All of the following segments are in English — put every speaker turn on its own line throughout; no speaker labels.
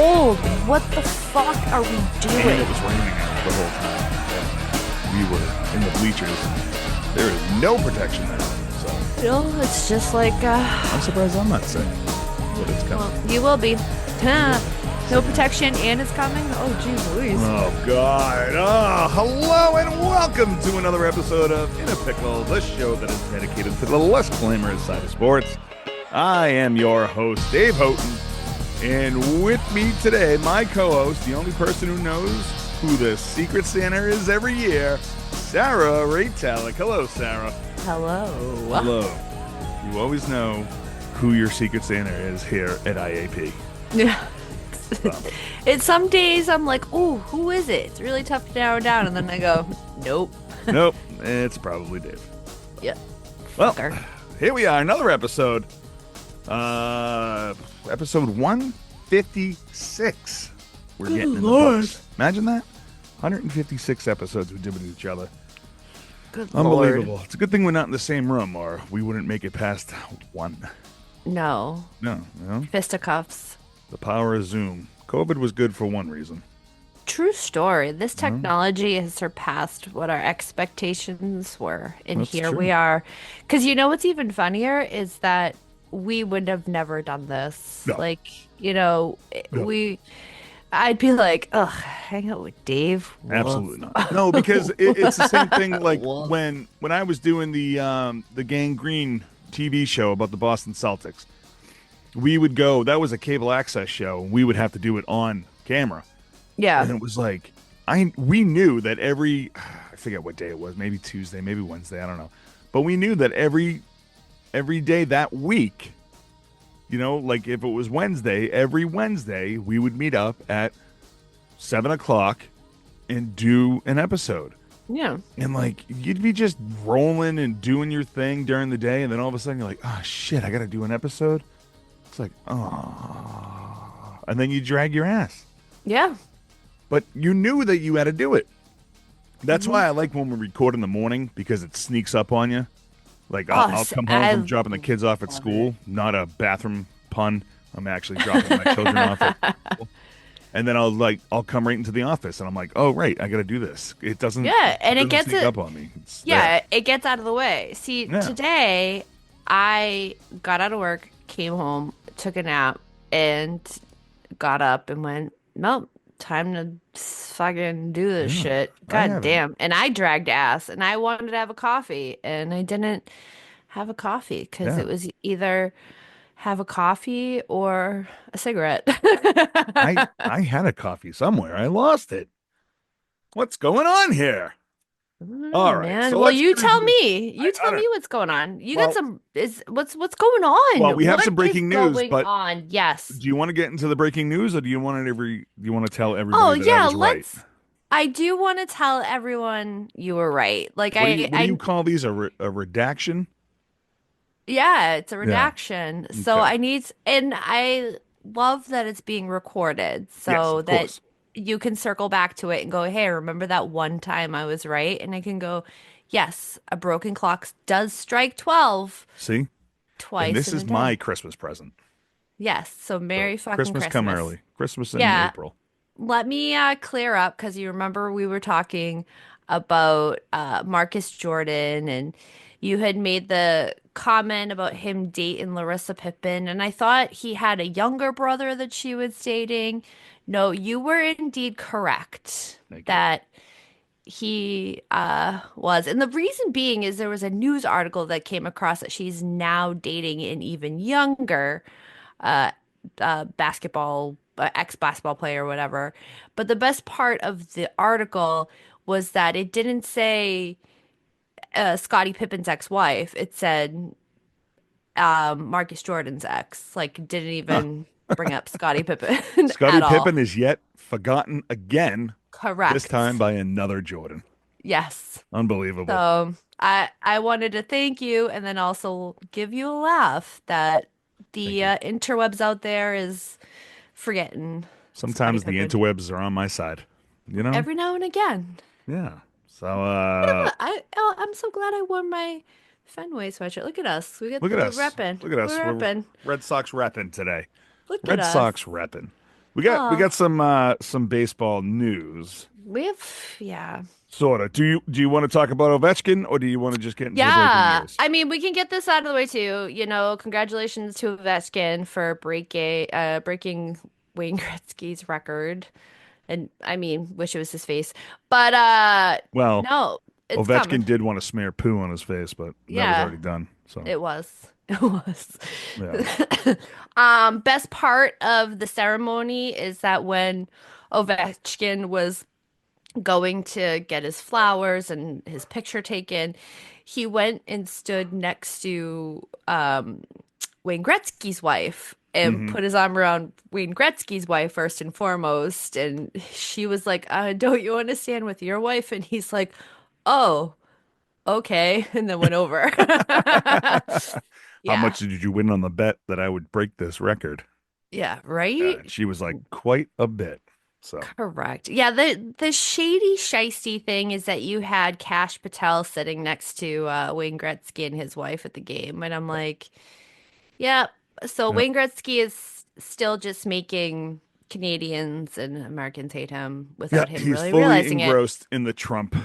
cold. What the fuck are we
And
doing?
it was raining out the whole time. Yeah. We were in the bleachers. There is no protection there. So
It's just like,
I'm surprised I'm not sick. But it's coming.
well, you will be. No protection and it's coming? Oh, jeez Louise.
Oh, God. Oh, hello and welcome to another episode of In a Pickle, the show that is dedicated to the less glamorous side of sports. I am your host, Dave Houghton, and with me today, my co-host, the only person who knows who the Secret Santa is every year, Sarah Raytalic. Hello, Sarah.
Hello.
Hello. You always know who your Secret Santa is here at IAP.
Yeah. It's some days I'm like, oh, who is it? It's really tough to narrow down, and then I go, nope.
Nope, it's probably Dave.
Yeah.
Well,
Fucker.
here we are, another episode. Episode 156. We're getting in the books. Imagine that. 156 episodes we did with each other.
Good
Unbelievable.
Lord.
It's a good thing we're not in the same room, or we wouldn't make it past one.
No.
No,
Fisticuffs.
the power of Zoom. COVID was good for one reason.
True story. This technology has surpassed what our expectations were. And
That's
here
true.
we are. Because you know what's even funnier is that we would have never done this.
No.
Like,
No.
I'd be like, ugh, hang out with Dave.
Absolutely not. No, because it's the same thing. Like when I was doing the Gang Green TV show about the Boston Celtics, we would go. That was a cable access show. We would have to do it on camera,
Yeah.
and it was like we knew that I forget what day it was. Maybe Tuesday, maybe Wednesday. I don't know, but we knew that every day that week. Like if it was Wednesday, every Wednesday we would meet up at 7:00 and do an episode.
Yeah.
And like you'd be just rolling and doing your thing during the day, and then all of a sudden you're like, oh shit, I got to do an episode. It's like, oh, and then you drag your ass.
Yeah.
But you knew that you had to do it. That's why I like when we record in the morning, because it sneaks up on you. Like I'll come home from dropping the kids off at school. Not a bathroom pun. I'm actually dropping my children off at school. And then I'll come right into the office, and I'm like, oh right, I got to do this. It doesn't.
Yeah, and it
doesn't
gets
sneak up on me. It's
Yeah,
there.
it gets out of the way. See,
Yeah.
today I got out of work, came home, took a nap, and got up and went, nope, time to fucking do this shit.
I
God
haven't.
damn. And I dragged ass, and I wanted to have a coffee, and I didn't have a coffee because
Yeah.
it was either have a coffee or a cigarette.
I had a coffee somewhere. I lost it. What's going on here? All right,
Man.
so
Well,
let's
you
get
tell
into
me. You
I
tell
don't-
me what's going on. You
Well-
got some what's going on?
Well, we have
What
some breaking
is
news,
going
but-
on? Yes.
Do you want to get into the breaking news, or do you want to tell everybody
Oh
that
yeah,
I was right?
I do want to tell everyone you were right. Like
What do you call these? A redaction?
yeah, it's a
Yeah.
redaction. So
Okay.
and I love that it's being recorded
Yes,
so
of
that
course.
you can circle back to it and go, hey, remember that one time I was right? And I can go, yes, a broken clock does strike 12
See,
twice
and this
in a
is
day.
my Christmas present.
Yes, so Merry
So,
fucking
Christmas
Christmas.
come early. Christmas in
Yeah.
April.
Let me clear up because you remember we were talking about Marcus Jordan, and you had made the comment about him dating Larissa Pippen, and I thought he had a younger brother that she was dating. No, you were indeed correct
Thank you.
that he was. And the reason being is there was a news article that came across that she's now dating an even younger basketball ex-basketball player or whatever. But the best part of the article was that it didn't say Scottie Pippen's ex-wife. It said Marcus Jordan's ex. Like, didn't even bring up Scottie Pippen
Scottie
at all.
Pippen is yet forgotten again.
Correct.
This time by another Jordan.
Yes.
Unbelievable.
So I wanted to thank you and then also give you a laugh that the interwebs out there is forgetting
Sometimes
Scottie
the
Pippen.
interwebs are on my side.
Every now and again.
Yeah. So
I'm so glad I wore my Fenway sweatshirt. Look at us.
look at us.
Repping.
Look at us.
We're
We're
repping.
Red Sox repping today.
Look
Red
at us.
Sox repping. we got
Oh,
some baseball news.
we have, yeah.
Sort of. Do you want to talk about Ovechkin or do you want to just get into the breaking
Yeah.
news?
I mean, we can get this out of the way too. Congratulations to Ovechkin for breaking Wayne Gretzky's record. And I mean, wish it was his face. But
Well,
no, it's coming.
Ovechkin did want to smear poo on his face, but that was
Yeah,
already done. So,
it was. It was.
yeah.
Best part of the ceremony is that when Ovechkin was going to get his flowers and his picture taken, he went and stood next to Wayne Gretzky's wife and
Hmm.
put his arm around Wayne Gretzky's wife first and foremost. And she was like, don't you want to stand with your wife? And he's like, oh, okay. And then went over.
How
Yeah.
much did you win on the bet that I would break this record?
Yeah, right?
And she was like, quite a bit. So,
Correct. Yeah, the shady shisty thing is that you had Cash Patel sitting next to Wayne Gretzky and his wife at the game, and I'm like, yeah. So
yeah.
Wayne Gretzky is still just making Canadians and Americans hate him
Yeah,
without him
he's
really
fully
realizing it.
engrossed in the Trump,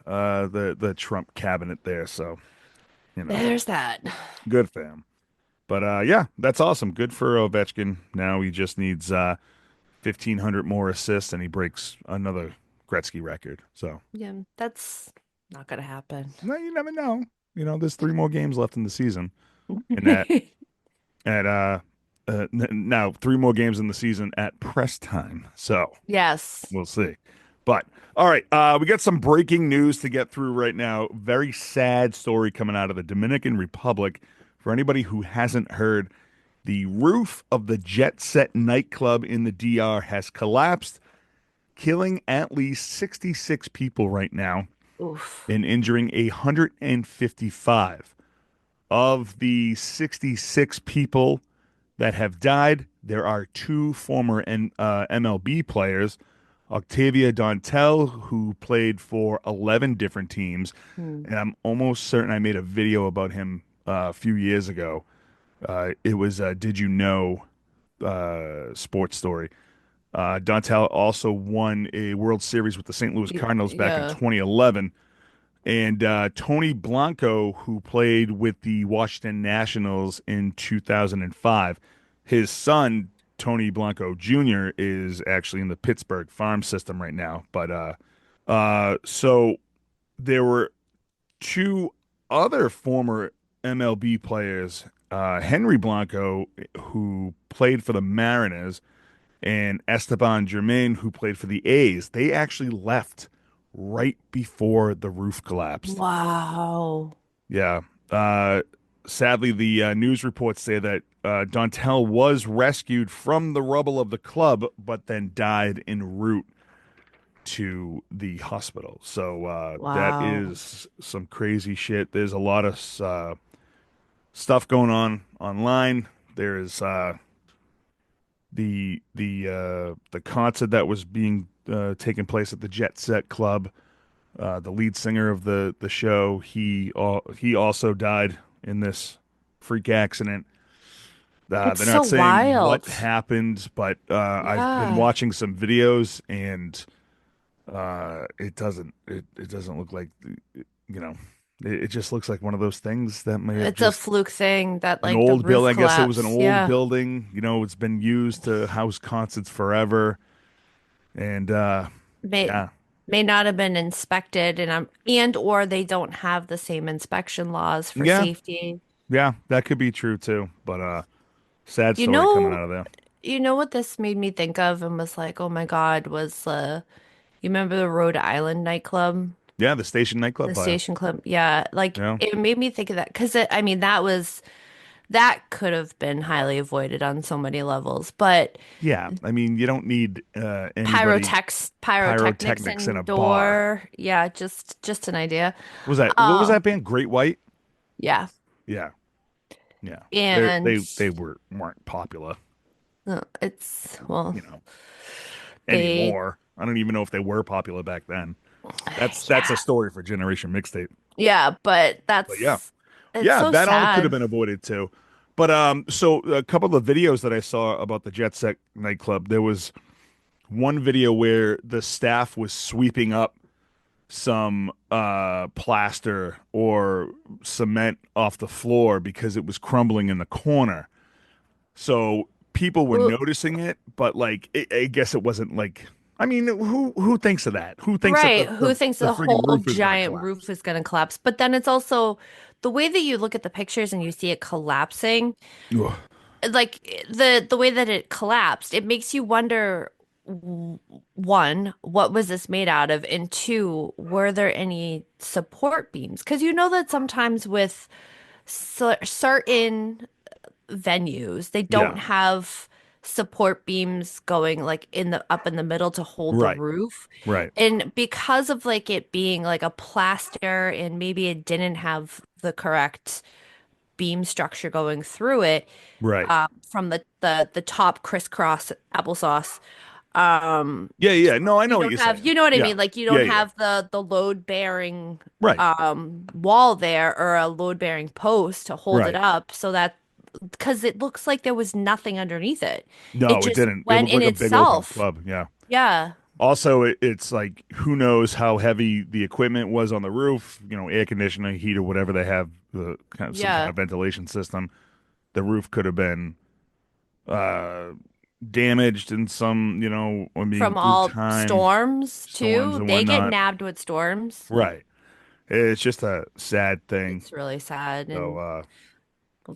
the Trump cabinet there. So, you know,
There's that.
good for him. But yeah, that's awesome. Good for Ovechkin. Now he just needs 1,500 more assists, and he breaks another Gretzky record. So,
Yeah, that's not gonna happen.
no, you never know. There's three more games left in the season, and now three more games in the season at press time. So
Yes.
we'll see. But all right, we got some breaking news to get through right now. Very sad story coming out of the Dominican Republic. For anybody who hasn't heard, the roof of the Jet Set Nightclub in the DR has collapsed, killing at least 66 people right now
Oof.
and injuring 155. Of the 66 people that have died, there are two former MLB players, Octavia Dontel, who played for 11 different teams,
Hmm.
and I'm almost certain I made a video about him a few years ago. It was Did You Know sports story. Dontel also won a World Series with the St. Louis Cardinals back in
Yeah.
2011. And Tony Blanco, who played with the Washington Nationals in 2005, his son, Tony Blanco Jr., is actually in the Pittsburgh farm system right now. But so there were two other former MLB players, Henry Blanco, who played for the Mariners, and Esteban Germain, who played for the A's. They actually left right before the roof collapsed.
Wow.
Yeah. Uh, Sadly, the news reports say that Dontel was rescued from the rubble of the club, but then died en route to the hospital. So that
Wow.
is some crazy shit. There's a lot of stuff going on online. There's the concert that was being taking place at the Jet Set Club. The lead singer of the show, he also died in this freak accident.
It's
They're
so
not saying what
wild.
happened, but I've been
Yeah.
watching some videos, and it doesn't look like you know it just looks like one of those things that may have
It's a
just
fluke thing that
an
like the
old
roof
building. I guess it was an
collapsed.
old
Yeah.
building. It's been used to house concerts forever, and
May
yeah,
may not have been inspected and or they don't have the same inspection laws for
yeah,
safety.
yeah, that could be true too. But sad
You
story coming
know,
out of there.
you know what this made me think of and was like, oh my God, was you remember the Rhode Island nightclub?
Yeah, the station nightclub
The
fire.
station club. Yeah, like
Yeah,
it made me think of that because I mean that could have been highly avoided on so many levels, but
yeah. I mean, you don't need anybody
pyrotechnics
pyrotechnics in a bar.
indoor. Yeah, just an idea.
What was that
Um,
band? Great White?
yeah.
Yeah, yeah.
And
They weren't popular,
it's well,
you know,
they
anymore. I don't even know if they were popular back then. That's a
yeah.
story for Generation Mixtape.
Yeah, but
But yeah,
it's
yeah,
so
that all could have
sad.
been avoided too. But so a couple of videos that I saw about the Jet Set nightclub, there was one video where the staff was sweeping up some plaster or cement off the floor because it was crumbling in the corner. So people were
Well,
noticing it, but like I guess it wasn't like I mean, who thinks of that? Who thinks that
right. Who thinks
the
the
friggin'
whole
roof is going to
giant
collapse?
roof is going to collapse? But then it's also the way that you look at the pictures and you see it collapsing,
Ugh.
like the way that it collapsed, it makes you wonder, one, what was this made out of? And two, were there any support beams? Because you know that sometimes with certain venues, they don't
Yeah,
have support beams going like in the up in the middle to hold the
right,
roof.
right,
And because of like it being like a plaster and maybe it didn't have the correct beam structure going through it,
right.
from the top crisscross applesauce. Um,
Yeah, yeah. No, I
you
know what
don't
you're
have,
saying.
you know what I
Yeah,
mean? Like you
yeah,
don't
yeah.
have the load bearing
Right,
wall there or a load bearing post to hold it
right.
up so that because it looks like there was nothing underneath it. It
No, it
just
didn't. It
went
looked
in
like a big open
itself.
club. Yeah.
Yeah.
Also, it's like who knows how heavy the equipment was on the roof, air conditioning, heat, or whatever they have, some kind
Yeah.
of ventilation system. The roof could have been uh, damaged in some, I mean,
From
through
all
time,
storms
storms
too.
and
They get
whatnot.
nabbed with storms.
Right. It's just a sad thing.
It's really sad.
So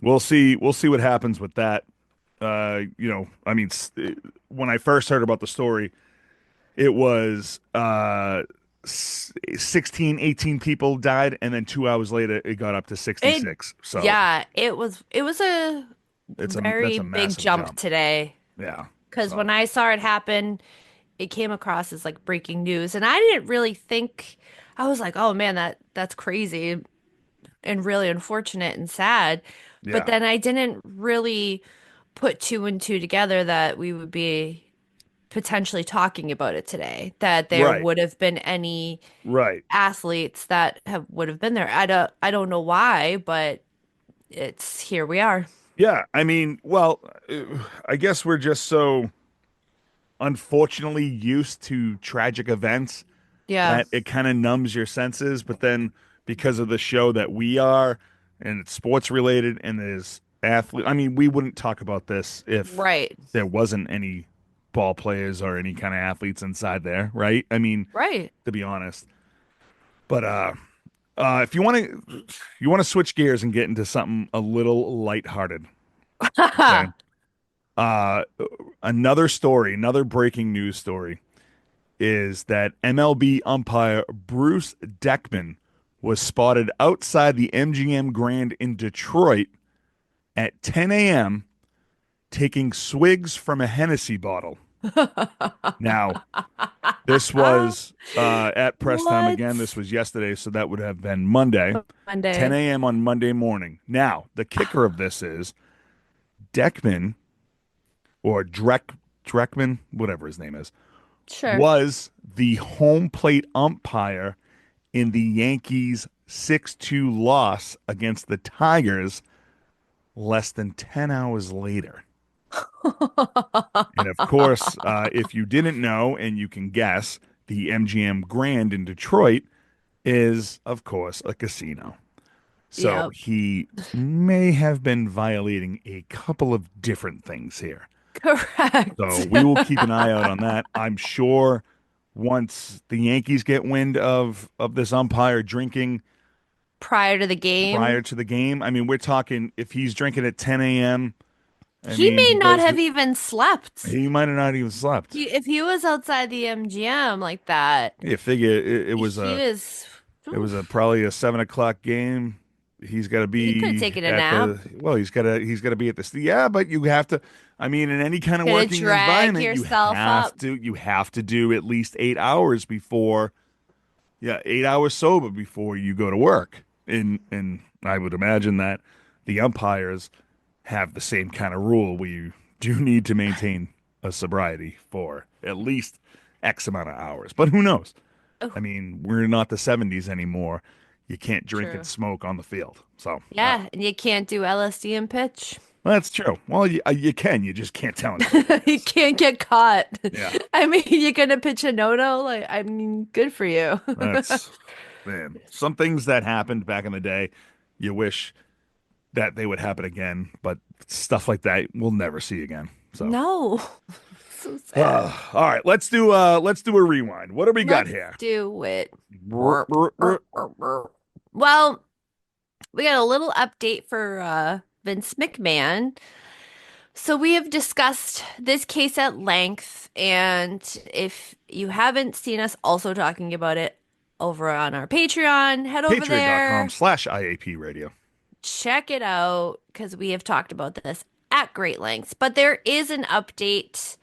And
we'll see. We'll see what happens with that. I mean, when I first heard about the story, it was 16, 18 people died, and then 2 hours later, it got up to
it,
66. So
yeah, it was a
that's
very
a
big
massive
jump
jump.
today.
Yeah.
Because when
So
I saw it happen, it came across as like breaking news, and I didn't really think. I was like, "Oh man, that's crazy and really unfortunate and sad." But
yeah.
then I didn't really put two and two together that we would be potentially talking about it today, that there
Right.
would have been any
Right.
athletes that have would have been there. I don't know why, but it's here we are.
Yeah. I mean, well, I guess we're just so unfortunately used to tragic events
Yeah.
that it kind of numbs your senses. But then because of the show that we are and it's sports related and there's athlete, I mean, we wouldn't talk about this if
Right.
there wasn't any ball players or any kind of athletes inside there, right? I mean,
Right.
to be honest. But if you want to switch gears and get into something a little lighthearted, okay? Uh, another story, another breaking news story is that MLB umpire Bruce Deckman was spotted outside the MGM Grand in Detroit at 10 a.m. taking swigs from a Hennessy bottle. Now, this was at press time again.
What?
This was yesterday, so that would have been Monday, 10
Monday.
a.m. on Monday morning. Now, the kicker of this is Deckman or Dreckman, whatever his name is,
Sure.
was the home plate umpire in the Yankees' 6-2 loss against the Tigers less than 10 hours later. And of course, if you didn't know and you can guess, the MGM Grand in Detroit is, of course, a casino. So
Yep.
he may have been violating a couple of different things here. So
Correct.
we will keep an eye out on that. I'm sure once the Yankees get wind of this umpire drinking
Prior to the
prior
game,
to the game, I mean, we're talking if he's drinking at 10 a.m. I
he
mean,
may
he
not
goes
have
to,
even slept.
he might have not even slept.
If he was outside the MGM like that,
You figure it was
he
a
was,
it was a
oof,
probably a 7 o'clock game. He's got to
he could have
be
taken a
at
nap.
he's got to be at the yeah, but you have to. I mean, in any kind of
Could have
working
drag
environment,
yourself up.
you have to do at least 8 hours before, yeah, 8 hours sober before you go to work. And I would imagine that the umpires have the same kind of rule where you do need to maintain a sobriety for at least X amount of hours. But who knows?
Oh,
I mean, we're not the 70s anymore. You can't drink and
true.
smoke on the field. So,
Yeah, and you can't do LSD and pitch.
Well, that's true. Well, you can. You just can't tell anybody, I
You
guess.
can't get caught.
Yeah.
I mean, you're gonna pitch a no-no? Like, I mean, good for you.
That's, man, some things that happened back in the day, you wish that they would happen again, but stuff like that we'll never see again. So,
No. So sad.
all right, let's do a rewind. What do we got
Let's
here?
do it.
Brr,
Burp,
brr, brr.
burp, burp, burp. Well, we got a little update for Vince McMahon. So we have discussed this case at length, and if you haven't seen us also talking about it over on our Patreon, head over there,
Patreon.com/IAP Radio.
check it out, because we have talked about this at great lengths. But there is an update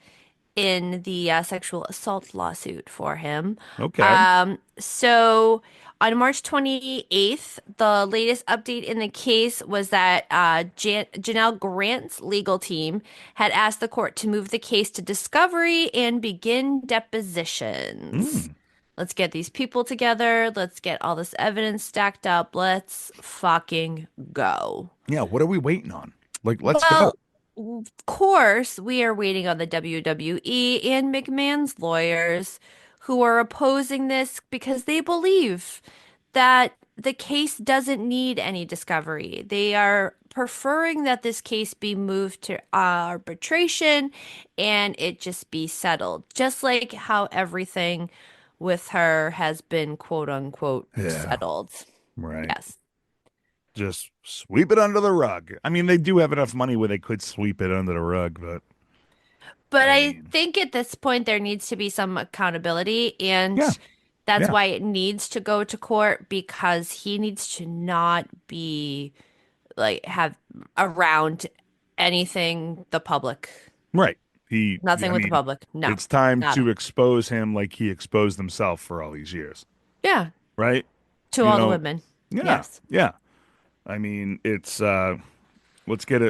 in the sexual assault lawsuit for him.
Okay.
So on March 28th, the latest update in the case was that Janelle Grant's legal team had asked the court to move the case to discovery and begin depositions.
Mm.
Let's get these people together. Let's get all this evidence stacked up. Let's fucking go.
Yeah, what are we waiting on? Like, let's go.
Well, of course, we are waiting on the WWE and McMahon's lawyers who are opposing this because they believe that the case doesn't need any discovery. They are preferring that this case be moved to arbitration and it just be settled, just like how everything with her has been quote unquote
Yeah,
settled.
right.
Yes.
Just sweep it under the rug. I mean, they do have enough money where they could sweep it under the rug, but
But
I
I
mean,
think at this point there needs to be some accountability,
yeah,
and that's
yeah,
why it needs to go to court because he needs to not be like have around anything the public.
right.
Nothing
I
with the
mean,
public. No,
it's time
nada.
to expose him like he exposed himself for all these years,
Yeah,
right?
to
You
all the
know,
women.
yeah,
Yes.
yeah. I mean, it's let's get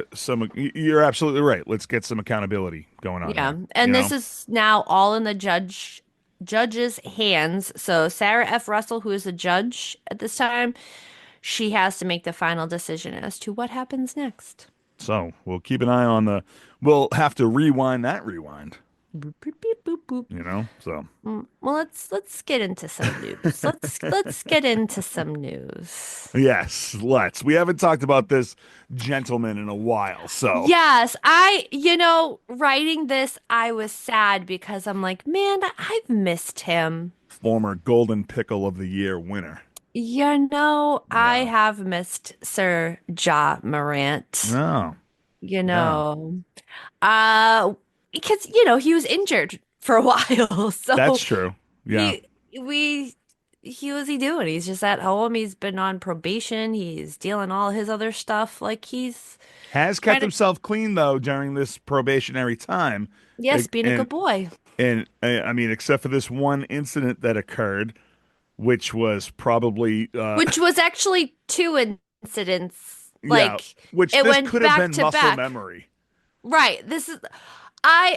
you're absolutely right. Let's get some accountability going on
Yeah.
here, you
And this
know?
is now all in the judge's hands. So Sarah F. Russell, who is the judge at this time, she has to make the final decision as to what happens next.
So, we'll keep an eye on we'll have to rewind that rewind,
Boop, boop, beep, boop, boop.
you know? So,
Well, let's get into some news. Let's get into some news.
yes, let's. We haven't talked about this gentleman in a while, so
Yes, writing this, I was sad because I'm like, man, I've missed him.
former Golden Pickle of the Year winner.
I
Yeah.
have missed Sir Ja Morant.
No.
You
Yeah.
know, uh, because he was injured for a while,
That's
so
true. Yeah.
he we he was he doing? He's just at home. He's been on probation. He's dealing all his other stuff. Like he's
Has
trying
kept
to,
himself clean though during this probationary time.
yes, being a
And
good boy,
I mean, except for this one incident that occurred, which was probably
which was actually two incidents.
yeah,
Like
which
it
this
went
could have
back
been
to
muscle
back.
memory.
Right.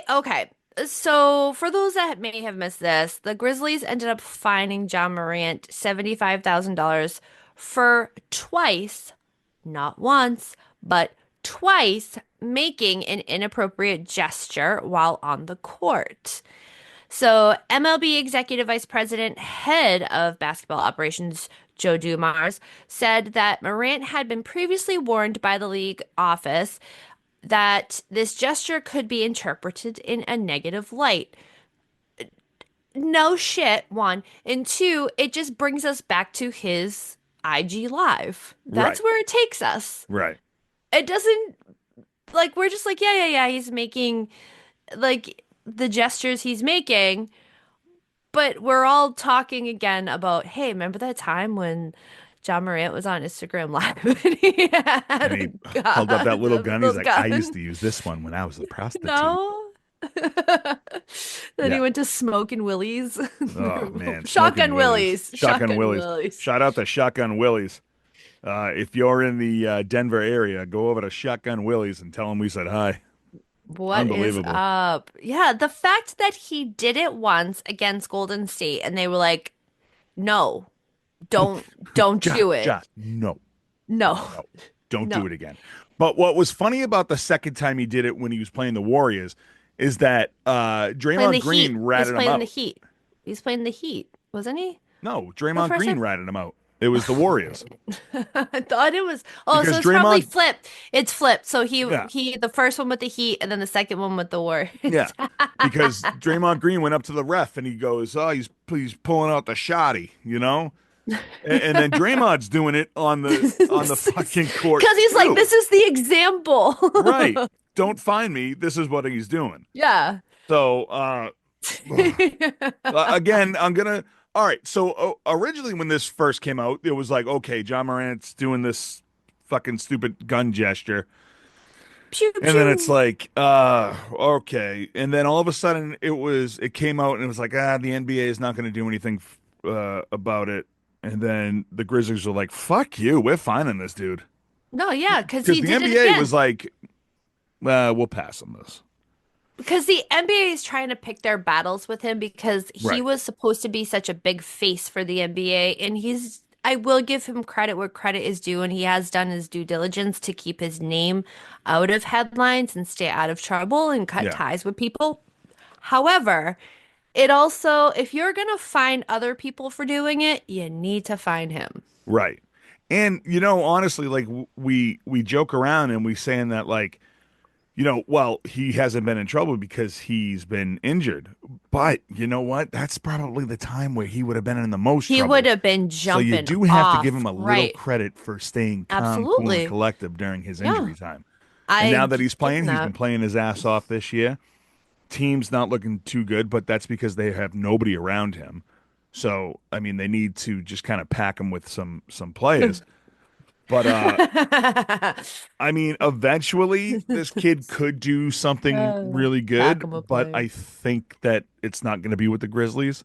Okay. So for those that may have missed this, the Grizzlies ended up fining John Morant $75,000 for twice, not once, but twice making an inappropriate gesture while on the court. So, MLB Executive Vice President, Head of Basketball Operations, Joe Dumars, said that Morant had been previously warned by the league office that this gesture could be interpreted in a negative light. No shit, one. And two, it just brings us back to his IG Live. That's
Right.
where it takes us.
Right.
It doesn't, like, we're just like, yeah, he's making, like, the gestures he's making. But we're all talking again about, hey, remember that time when John Morant was on Instagram Live and he had
And
a
he held up that
gun, a
little gun. He's
little
like, I used
gun?
to use this one when I was a prostitute.
No. Then he
Yeah.
went to Smoking Willies.
Oh man, smoking
Shotgun
Willies,
Willies.
shotgun
Shotgun
Willies.
Willies.
Shout out to Shotgun Willies. If you're in the Denver area, go over to Shotgun Willies and tell them we said hi.
What is
Unbelievable.
up? Yeah, the fact that he did it once against Golden State and they were like, no, don't
Ja,
do it.
ja, no,
No,
no, don't
no.
do it again. But what was funny about the second time he did it when he was playing the Warriors is that
Playing the
Draymond
Heat.
Green
He was
ratted him
playing the
out.
Heat. He was playing the Heat, wasn't he?
No,
The
Draymond
first
Green
time?
ratted him out. It was the Warriors
I thought it was. Oh, so
because
it's probably
Draymond,
flipped. It's flipped. So
yeah,
he the first one with the Heat, and then the second one with the Warriors.
yeah, because Draymond Green went up to the ref and he goes, "Oh, he's pulling out the shotty," you know, and then Draymond's doing it on the fucking court
Because he's like,
too.
this is the example.
Right? Don't find me. This is what he's doing.
Yeah.
So, again, I'm gonna. All right. So originally, when this first came out, it was like, okay, John Morant's doing this fucking stupid gun gesture,
Pew
and then it's
pew.
like, okay, and then all of a sudden, it came out, and it was like, the NBA is not going to do anything about it, and then the Grizzlies were like, fuck you, we're finding this dude
No, yeah, because
because
he
the
did it
NBA was
again.
like, we'll pass on this.
Because the NBA is trying to pick their battles with him because he
Right.
was supposed to be such a big face for the NBA. And I will give him credit where credit is due. And he has done his due diligence to keep his name out of headlines and stay out of trouble and cut
Yeah.
ties with people. However, it also, if you're going to find other people for doing it, you need to find him.
Right. And honestly, like we joke around and we saying that like, well, he hasn't been in trouble because he's been injured. But you know what? That's probably the time where he would have been in the most
He would
trouble.
have been
So you
jumping
do have to give
off.
him a little
Right.
credit for staying calm, cool, and
Absolutely.
collective during his
Yeah.
injury time. And now
I
that
give him
he's been
that.
playing his ass off this year. Team's not looking too good, but that's because they have nobody around him. So, I mean, they need to just kind of pack him with some players. But I mean, eventually this kid could do something really
Pack
good,
him with
but I
players.
think that it's not going to be with the Grizzlies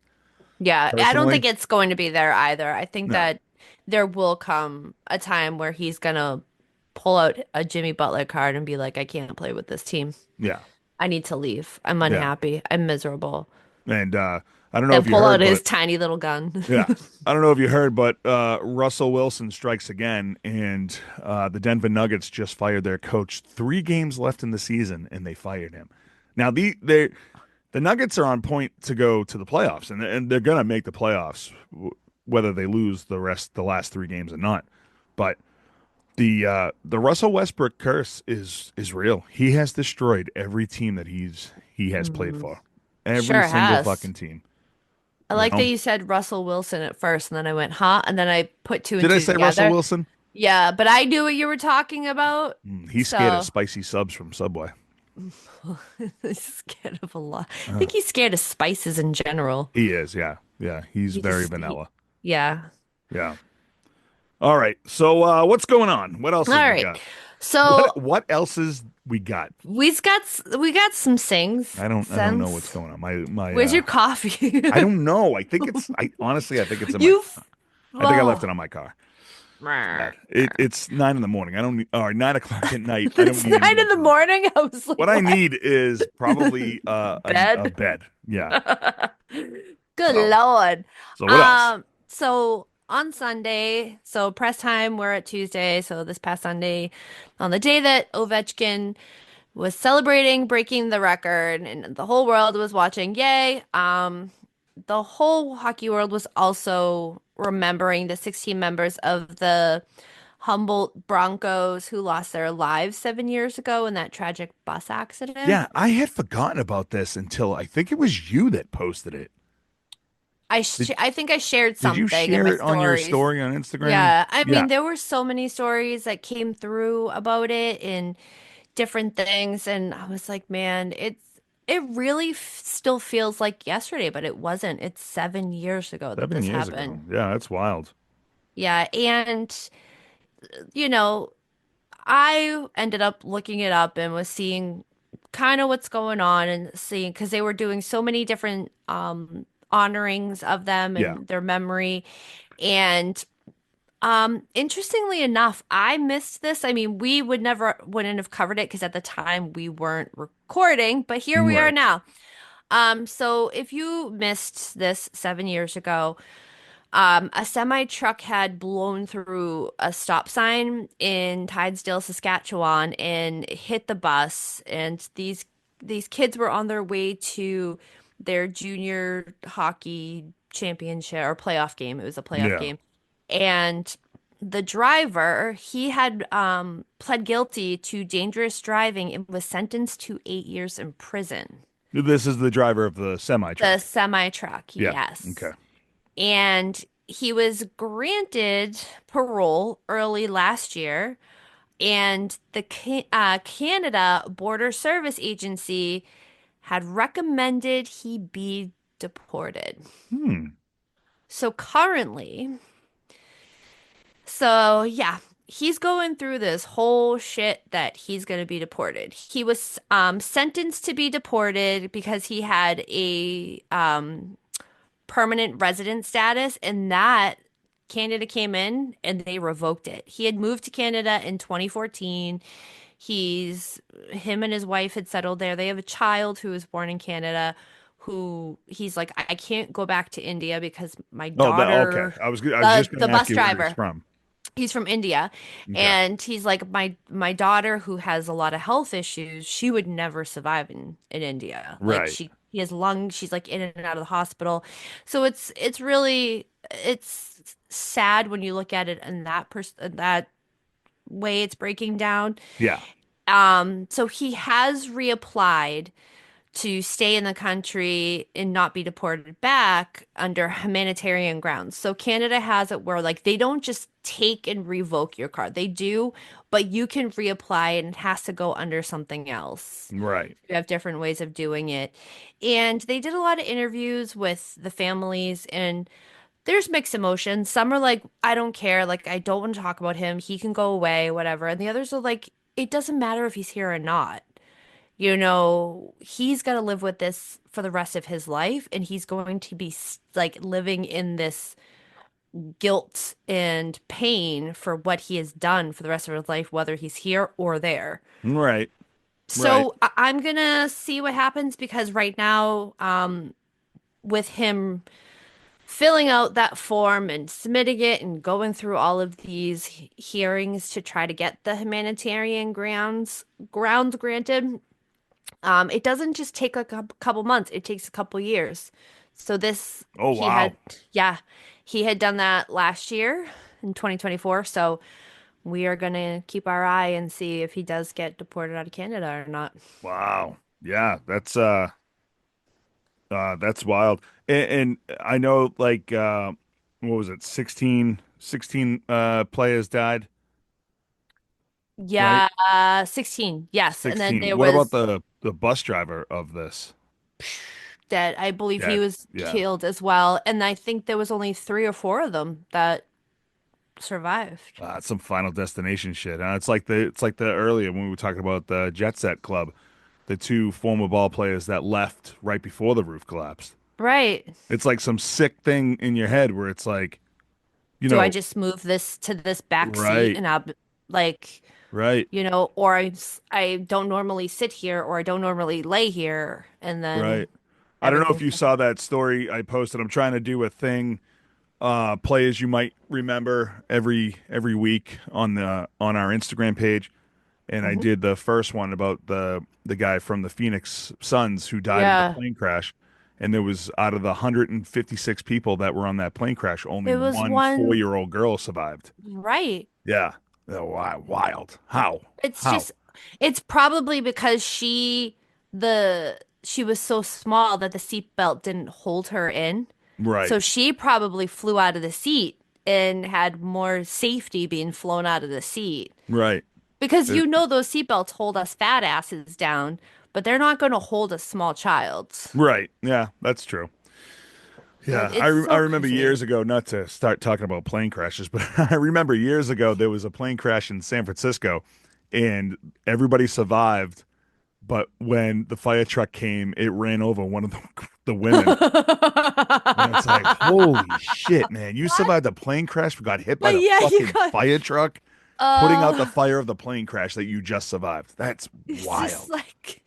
Yeah, I don't
personally.
think it's going to be there either. I think
No.
that there will come a time where he's gonna pull out a Jimmy Butler card and be like, I can't play with this team.
Yeah.
I need to leave. I'm
Yeah.
unhappy. I'm miserable.
And I don't know
Then
if you
pull out
heard,
his
but
tiny little gun.
yeah. I don't know if you heard, but Russell Wilson strikes again, and the Denver Nuggets just fired their coach. 3 games left in the season, and they fired him. Now the Nuggets are on point to go to the playoffs, and they're gonna make the playoffs, whether they lose the last 3 games or not. But the Russell Westbrook curse is real. He has destroyed every team that he has played
Mm,
for, every
sure
single
has.
fucking team.
I
You
like that
know?
you said Russell Wilson at first, and then I went, huh? And then I put two and
Did I
two
say Russell
together.
Wilson?
Yeah, but I knew what you were talking about.
He's scared of
So
spicy subs from Subway.
he's scared of a lot. I
Uh,
think he's scared of spices in general.
he is, yeah, yeah. He's
He
very
just
vanilla.
yeah.
Yeah. All right. So what's going on? What else
All
has we
right.
got?
So
What else is we got?
we got some things
I don't know what's
since.
going on. My
Where's your coffee?
I don't know. I honestly I think it's in my
You
I think I left
oh.
it on my car. It's 9 in the morning. I don't need, or 9 o'clock at night. I don't
It's
need any
9 in
more
the
coffee.
morning. I was like,
What I
what?
need is probably a
Bed?
bed. Yeah.
Good
So
Lord.
so what else?
So on Sunday, so press time, we're at Tuesday. So this past Sunday, on the day that Ovechkin was celebrating breaking the record and the whole world was watching, yay. The whole hockey world was also remembering the 16 members of the Humboldt Broncos who lost their lives 7 years ago in that tragic bus accident.
Yeah, I had forgotten about this until I think it was you that posted it. Did
I think I shared
did you
something in my
share it on your
stories.
story on Instagram?
Yeah, I
Yeah.
mean, there were so many stories that came through about it and different things, and I was like, man, it really still feels like yesterday, but it wasn't. It's 7 years ago that
7 years ago.
happened.
Yeah, that's wild.
Yeah, and you know, I ended up looking it up and was seeing kind of what's going on and seeing because they were doing so many different honorings of them
Yeah.
and their memory. And interestingly enough, I missed this. I mean, we wouldn't have covered it because at the time we weren't recording, but here we are
Right.
now. So if you missed this 7 years ago, A semi truck had blown through a stop sign in Tidesdale, Saskatchewan, and hit the bus. And these kids were on their way to their junior hockey championship or playoff game. It was a playoff
Yeah.
game, and the driver, he had pled guilty to dangerous driving and was sentenced to 8 years in prison.
This is the driver of the semi
The
truck.
semi truck,
Yeah. Okay.
yes. And he was granted parole early last year, and the Canada Border Service Agency had recommended he be deported.
Hmm.
So currently, so yeah, he's going through this whole shit that he's going to be deported. He was sentenced to be deported because he had a permanent resident status, and that Canada came in and they revoked it. He had moved to Canada in 2014. Him and his wife had settled there. They have a child who was born in Canada who he's like, I can't go back to India because my
Oh, okay.
daughter,
I was
the
just going
the
to ask
bus
you where he's
driver,
from.
he's from India,
Okay.
and he's like, my daughter who has a lot of health issues, she would never survive in India. Like
Right.
he has lungs, she's like in and out of the hospital. So it's really it's sad when you look at it in that way it's breaking down.
Yeah.
So he has reapplied to stay in the country and not be deported back under humanitarian grounds. So Canada has it where like they don't just take and revoke your card. They do, but you can reapply and it has to go under something else.
Right.
You have different ways of doing it. And they did a lot of interviews with the families, and there's mixed emotions. Some are like, I don't care, like I don't want to talk about him. He can go away, whatever. And the others are like, it doesn't matter if he's here or not. He's got to live with this for the rest of his life, and he's going to be like living in this guilt and pain for what he has done for the rest of his life, whether he's here or there.
Right. Right.
So I'm gonna see what happens because right now, with him filling out that form and submitting it and going through all of these hearings to try to get the humanitarian grounds granted. It doesn't just take like a couple months, it takes a couple years. So
Oh,
he
wow.
had, yeah, he had done that last year in 2024. So we are gonna keep our eye and see if he does get deported out of Canada or not.
Wow. Yeah, that's wild. And I know like what was it? 16 players died, right?
Yeah, 16. Yes. And then
16.
there
What about
was
the bus driver of this?
that I believe he
Dead.
was
Yeah.
killed as well. And I think there was only three or four of them that survived.
It's some Final Destination shit. It's like the earlier when we were talking about the Jet Set Club, the two former ball players that left right before the roof collapsed.
Right.
It's like some sick thing in your head where it's like, you
Do I
know,
just move this to this back seat
right,
and I'll like,
right,
or I don't normally sit here or I don't normally lay here, and then
right. I don't know if
everything.
you saw that story I posted. I'm trying to do a thing, players you might remember every week on our Instagram page. And I
Mhm.
did the first one about the guy from the Phoenix Suns who died in the
Yeah,
plane crash. And there was out of the 156 people that were on that plane crash, only
it was
one
one,
4-year-old girl survived.
right.
Yeah. Wild. How?
It's
How?
just, it's probably because she was so small that the seatbelt didn't hold her in.
Right.
So she probably flew out of the seat and had more safety being flown out of the seat.
Right.
Because
Uh,
those seatbelts hold us fat asses down, but they're not going to hold a small child.
Right. Yeah, that's true. Yeah,
It's
I
so
remember
crazy.
years ago, not to start talking about plane crashes, but I remember years ago there was a plane crash in San Francisco and everybody survived, but when the fire truck came, it ran over one of the women. And it's like, holy shit, man. You
What?
survived a plane crash but got hit by
But
the
yeah, you
fucking
got
fire truck, putting out the
uh
fire of the plane crash that you just survived. That's
it's just
wild.
like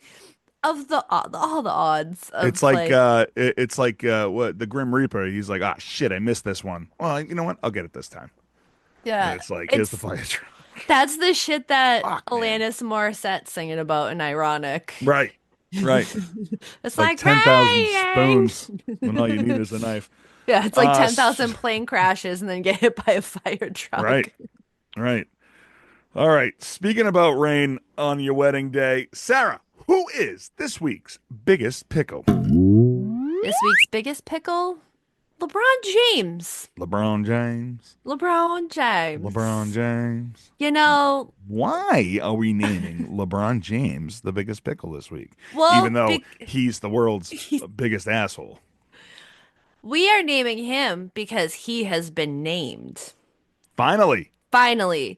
of all the odds
It's
of
like
like,
it's like what the Grim Reaper. He's like, ah, shit, I missed this one. Well, you know what? I'll get it this time. And
yeah,
it's like, here's the
it's
fire truck.
that's the shit that
Fuck, man.
Alanis Morissette's singing about in Ironic.
Right, right.
It's
Like
like
10,000
rain.
spoons when all you need is a knife.
Yeah, it's like
Uh,
10,000 plane crashes and then get hit by a fire
right,
truck.
right. All right. Speaking about rain on your wedding day, Sarah, who is this week's biggest pickle?
This week's biggest pickle, LeBron James.
LeBron James.
LeBron
LeBron
James.
James.
You know,
Why are we naming LeBron James the biggest pickle this week? Even
well,
though he's the world's biggest asshole.
we are naming him because he has been named.
Finally.
Finally,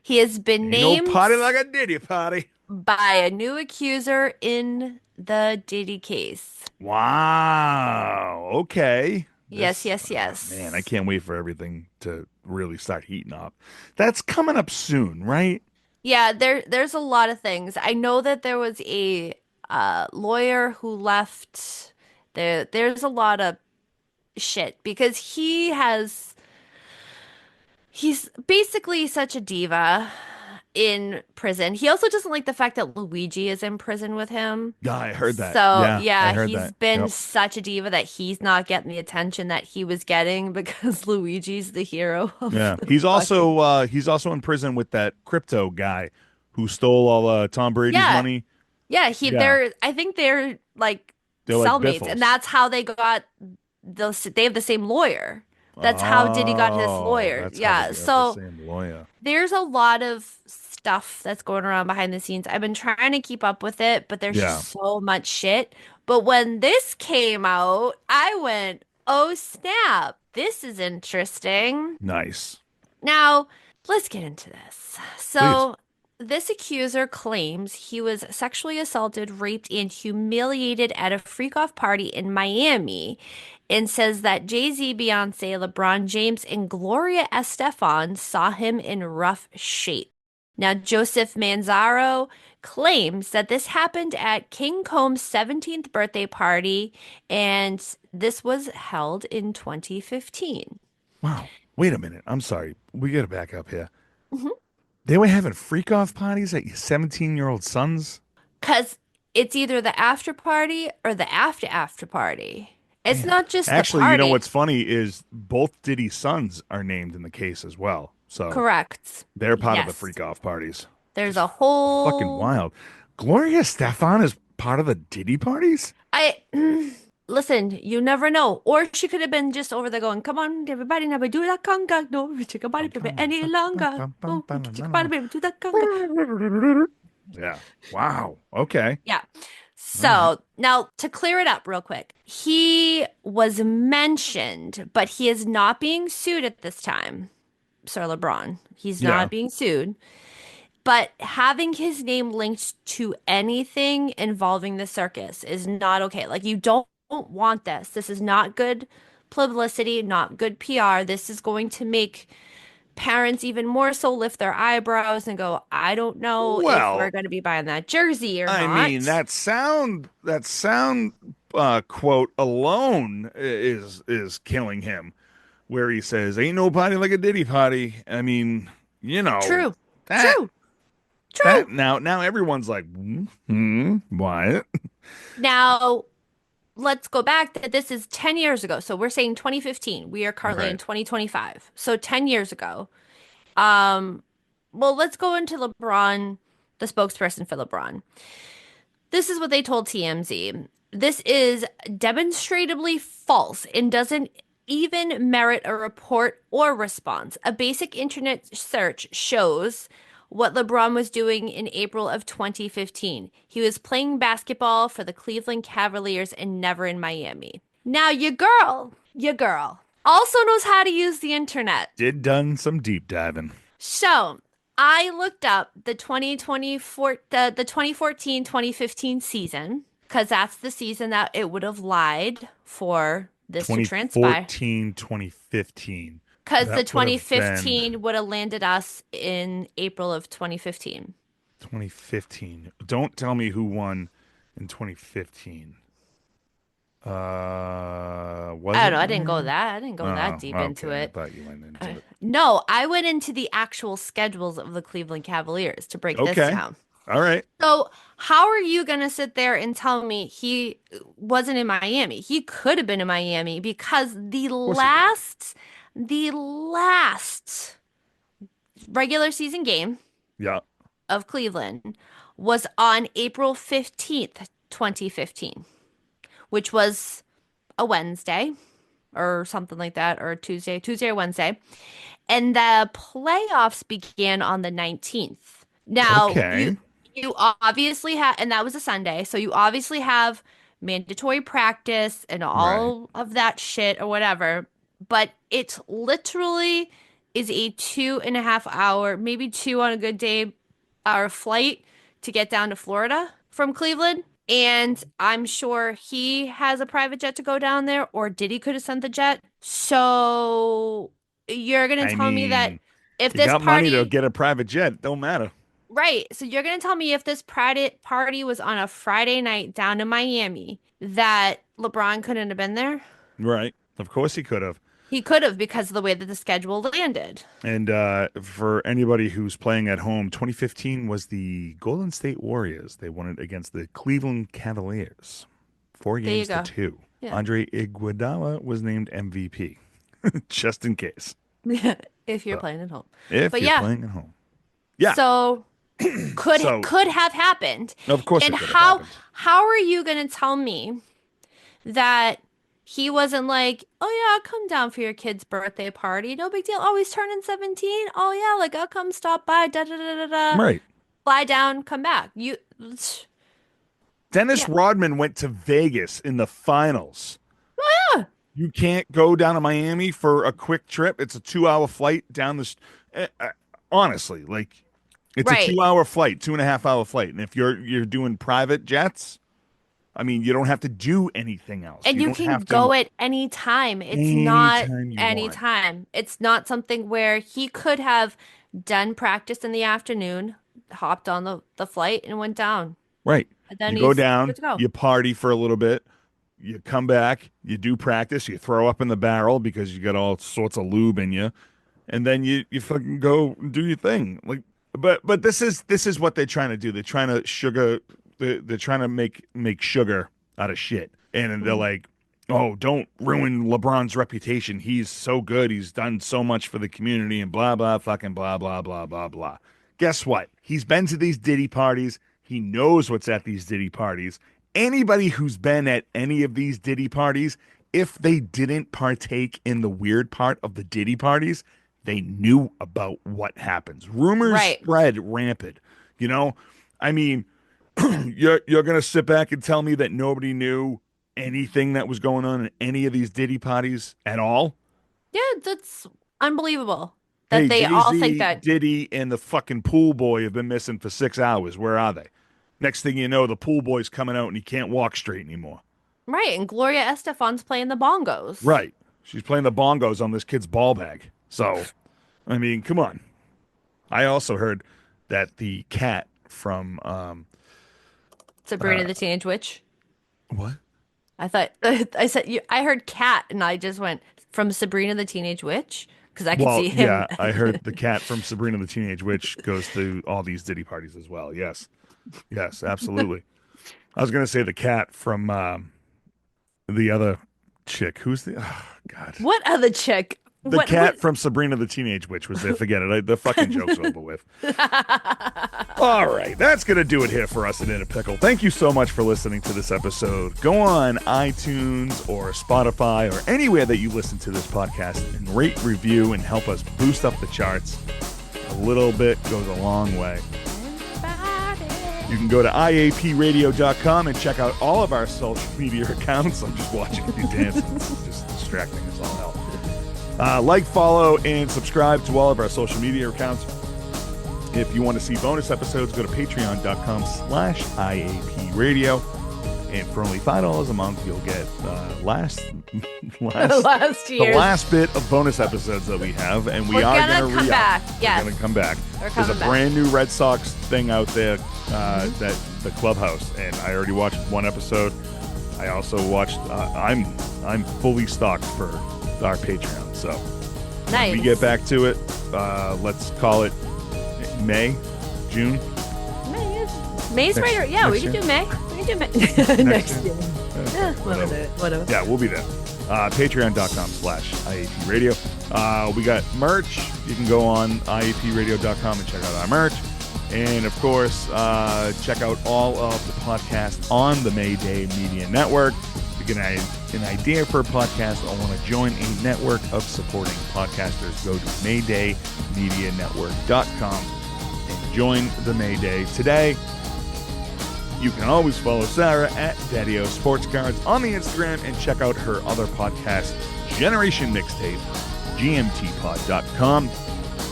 he has been
Ain't no
named
party like a Diddy party.
by a new accuser in the Diddy case.
Wow. Okay.
Yes,
This,
yes,
man, I
yes.
can't wait for everything to really start heating up. That's coming up soon, right?
Yeah, there's a lot of things. I know that there was a lawyer who left. There's a lot of shit because he's basically such a diva in prison. He also doesn't like the fact that Luigi is in prison with him.
Yeah, I heard that.
So,
Yeah, I
yeah,
heard
he's
that.
been
Yep.
such a diva that he's not getting the attention that he was getting because Luigi's the hero of
Yeah.
the fucking.
He's also in prison with that crypto guy who stole all Tom Brady's
Yeah.
money.
Yeah,
Yeah.
I think they're like
They're like
cellmates and
Biffles.
that's how they got they have the same lawyer. That's how Diddy got his
Oh,
lawyer.
that's how they
Yeah.
got the
So
same lawyer.
there's a lot of stuff that's going around behind the scenes. I've been trying to keep up with it, but there's
Yeah.
just so much shit. But when this came out, I went, "Oh snap. This is interesting."
Nice.
Now, let's get into this.
Please.
So, this accuser claims he was sexually assaulted, raped, and humiliated at a freak-off party in Miami and says that Jay-Z, Beyonce, LeBron James, and Gloria Estefan saw him in rough shape. Now, Joseph Manzaro claims that this happened at King Combs' 17th birthday party, and this was held in 2015.
Wow. Wait a minute. I'm sorry. We got to back up here. They were having freak off parties at your 17-year-old son's?
Because it's either the after party or the after party. It's
Man.
not just the
Actually, you know
party.
what's funny is both Diddy's sons are named in the case as well. So
Correct.
they're part of the
Yes.
freak off parties.
There's
Just
a
fucking
whole
wild. Gloria Stefan is part of the Diddy parties?
I listen, you never know. Or she could have been just over there going, "Come on, everybody, never do that conga. No, we take a body baby any longer. Oh, we take a body baby, do that conga."
Yeah. Wow. Okay.
Yeah.
All right.
So now to clear it up real quick, he was mentioned, but he is not being sued at this time. Sir LeBron. He's
Yeah.
not being sued. But having his name linked to anything involving the circus is not okay. Like, you don't want this. This is not good publicity, not good PR. This is going to make parents even more so lift their eyebrows and go, I don't know if we're
Well,
going to be buying that jersey or
I mean,
not.
that sound quote alone is killing him, where he says, "Ain't no party like a Diddy party." I mean, you know
True,
that
true, true.
that now everyone's like, what?
Now, let's go back that this is 10 years ago. So we're saying 2015. We are currently in
Right.
2025. So 10 years ago. Um, well, let's go into LeBron, the spokesperson for LeBron. This is what they told TMZ. This is demonstrably false and doesn't even merit a report or response. A basic internet search shows what LeBron was doing in April of 2015. He was playing basketball for the Cleveland Cavaliers and never in Miami. Now, your girl, also knows how to use the internet.
Did done some deep diving.
So I looked up the 2024, the 2014-2015 season, because that's the season that it would have lied for this to transpire.
2014, 2015.
Because the
That would have been
2015 would have landed us in April of 2015.
2015. Don't tell me who won in 2015. Was
I don't
it?
know. I didn't go that
Oh,
deep into
okay. I
it.
thought you went into it.
No, I went into the actual schedules of the Cleveland Cavaliers to break this
Okay.
down.
All right.
So, how are you going to sit there and tell me he wasn't in Miami? He could have been in Miami because
Of course he could.
the last regular season game
Yeah.
of Cleveland was on April 15th, 2015, which was a Wednesday or something like that, or Tuesday or Wednesday. And the playoffs began on the 19th. Now,
Okay.
you obviously have, and that was a Sunday, so you obviously have mandatory practice and
Right.
all of that shit or whatever, but it literally is a 2.5 hour, maybe two on a good day, hour flight to get down to Florida from Cleveland. And I'm sure he has a private jet to go down there, or Diddy could have sent the jet. So you're gonna
I
tell me that
mean,
if
you
this
got money to
party,
get a private jet. Don't matter.
right, so you're gonna tell me if this private party was on a Friday night down in Miami, that LeBron couldn't have been there?
Right. Of course he could have.
He could have because of the way that the schedule landed.
And for anybody who's playing at home, 2015 was the Golden State Warriors. They won it against the Cleveland Cavaliers, four
There you
games to
go.
two.
Yeah.
Andre Iguodala was named MVP, just in case.
If you're
So,
playing at home.
if
But
you're
yeah,
playing at home. Yeah.
so
So,
could have happened.
of course
And
it could have happened.
how are you gonna tell me that he wasn't like, oh yeah, I'll come down for your kid's birthday party. No big deal. Oh, he's turning 17. Oh yeah, like I'll come stop by. Da da da da da.
Right.
Fly down, come back.
Dennis
Yeah.
Rodman went to Vegas in the finals.
Yeah.
You can't go down to Miami for a quick trip. It's a 2 hour flight down honestly, like it's a
Right.
2 hour flight, 2.5 hour flight. And if you're doing private jets, I mean, you don't have to do anything else.
And
You
you
don't
can
have to
go at any time. It's not
anytime you
any
want.
time. It's not something where he could have done practice in the afternoon, hopped on the flight and went down.
Right.
And
You
then
go
he's
down,
good to go.
you party for a little bit, you come back, you do practice, you throw up in the barrel because you got all sorts of lube in you, and then you fucking go do your thing. Like, but this is what they're trying to do. They're trying to they're trying to make sugar out of shit. And they're
Mhm.
like, "Oh, don't ruin LeBron's reputation. He's so good. He's done so much for the community and blah blah fucking blah blah blah blah blah." Guess what? He's been to these Diddy parties. He knows what's at these Diddy parties. Anybody who's been at any of these Diddy parties, if they didn't partake in the weird part of the Diddy parties, they knew about what happens. Rumors
Right.
spread rampant. You know, I mean, you're gonna sit back and tell me that nobody knew anything that was going on in any of these Diddy parties at all?
Yeah, that's unbelievable that
Hey,
they all think
Jay-Z,
that.
Diddy, and the fucking pool boy have been missing for 6 hours. Where are they? Next thing you know, the pool boy's coming out and he can't walk straight anymore.
Right. And Gloria Estefan's playing the bongos.
Right. She's playing the bongos on this kid's ball bag. So, I mean, come on. I also heard that the cat from
Sabrina the Teenage Witch.
what?
I thought I said I heard cat and I just went from Sabrina the Teenage Witch because I could
Well,
see him.
yeah, I heard the cat from Sabrina the Teenage Witch goes to all these Diddy parties as well. Yes. Yes, absolutely. I was going to say the cat from the other chick. Who's the oh, God.
What other chick?
The cat from Sabrina the Teenage Witch was there. Forget it. The fucking joke's over with. All right. That's going to do it here for us at In a Pickle. Thank you so much for listening to this episode. Go on iTunes or Spotify or anywhere that you listen to this podcast and rate, review, and help us boost up the charts. A little bit goes a long way. You can go to IAPradio.com and check out all of our social media accounts. I'm just watching you dancing. It's just distracting as all hell. Like, follow, and subscribe to all of our social media accounts. If you want to see bonus episodes, go to patreon.com/IAP Radio. And for only $5 a month, you'll get
Last
the
year.
last bit of bonus episodes that we have, and
We're
are
gonna
going to
come back. Yes.
We're going to come back.
We're
There's
coming
a
back.
brand new Red Sox thing out there, that the Clubhouse, and I already watched one episode. I also watched. I'm fully stocked for our Patreon, so
Nice.
when we get back to it. Let's call it May, June.
May's
Next-
right. Yeah, we
next
can do
year?
May. We can do May. Next year. Yeah,
Whatever.
whatever.
Yeah, we'll be there. Patreon.com/IAP Radio. We got merch. You can go on IAPradio.com and check out our merch. And, of course, check out all of the podcasts on the Mayday Media Network. To get an idea for a podcast or want to join a network of supporting podcasters, go to MaydayMediaNetwork.com and join the Mayday today. You can always follow Sarah at Daddy-O Sports Cards on the Instagram and check out her other podcast, Generation Mixtape, GMTpod.com.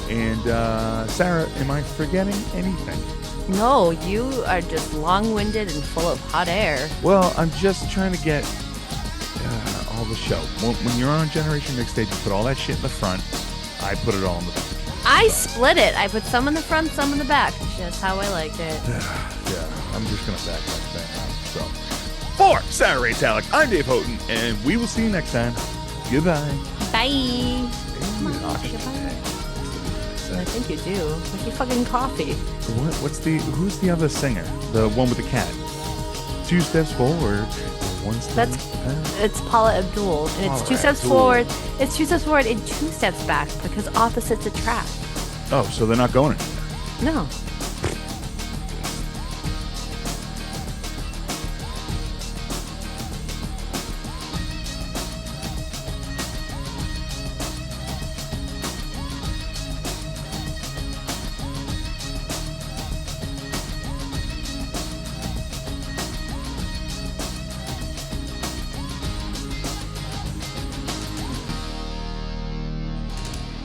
And Sarah, am I forgetting anything?
No, you are just long-winded and full of hot air.
Well, I'm just trying to get all the show. When you're on Generation Mixtape, you put all that shit in the front. I put it all in the back.
I split it. I put some in the front, some in the back. That's how I liked it.
Yeah, I'm just going to back that thing out. So, for Sarah Ray Talick, I'm Dave Houghton, and we will see you next time. Goodbye.
Bye.
Come on,
I think you do. What's your fucking coffee?
Who's the other singer? The one with the cat. 2 steps forward, 1 step back.
It's Paula Abdul, and it's
Paula
2 steps
Abdul.
forward. It's 2 steps forward and 2 steps back because opposites attract.
Oh, so they're not going anywhere.
No.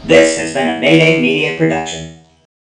This has been a Mayday Media production.